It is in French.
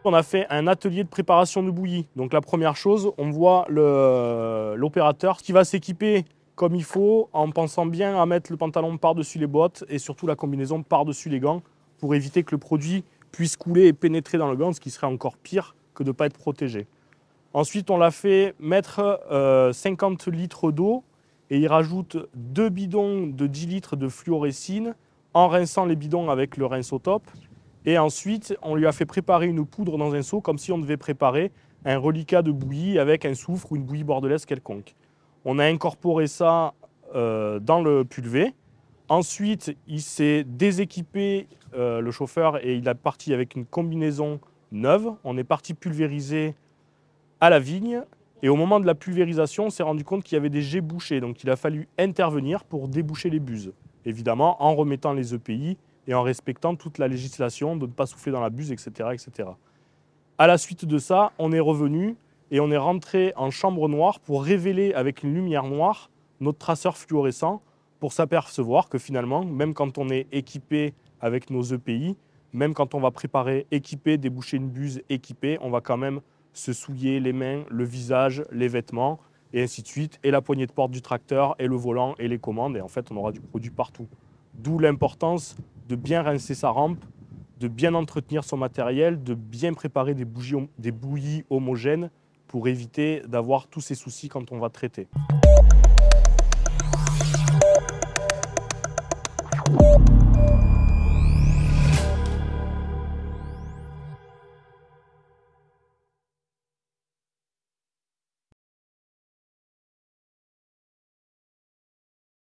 On a fait un atelier de préparation de bouillie. Donc la première chose, on voit l'opérateur qui va s'équiper comme il faut en pensant bien à mettre le pantalon par-dessus les bottes et surtout la combinaison par-dessus les gants pour éviter que le produit puisse couler et pénétrer dans le gant, ce qui serait encore pire que de ne pas être protégé. Ensuite, on l'a fait mettre 50 litres d'eau et il rajoute 2 bidons de 10 litres de fluorescine en rinçant les bidons avec le rince au top. Et ensuite, on lui a fait préparer une poudre dans un seau comme si on devait préparer un reliquat de bouillie avec un soufre ou une bouillie bordelaise quelconque. On a incorporé ça dans le pulvé. Ensuite, il s'est déséquipé, le chauffeur, et il est parti avec une combinaison neuve. On est parti pulvériser à la vigne. Et au moment de la pulvérisation, on s'est rendu compte qu'il y avait des jets bouchés. Donc il a fallu intervenir pour déboucher les buses. Évidemment, en remettant les EPI et en respectant toute la législation de ne pas souffler dans la buse, etc., etc. À la suite de ça, on est revenu et on est rentré en chambre noire pour révéler avec une lumière noire notre traceur fluorescent pour s'apercevoir que finalement, même quand on est équipé avec nos EPI, même quand on va préparer, équiper, déboucher une buse équipée, on va quand même se souiller les mains, le visage, les vêtements, et ainsi de suite, et la poignée de porte du tracteur, et le volant, et les commandes, et en fait, on aura du produit partout. D'où l'importance de bien rincer sa rampe, de bien entretenir son matériel, de bien préparer des bouillies homogènes pour éviter d'avoir tous ces soucis quand on va traiter.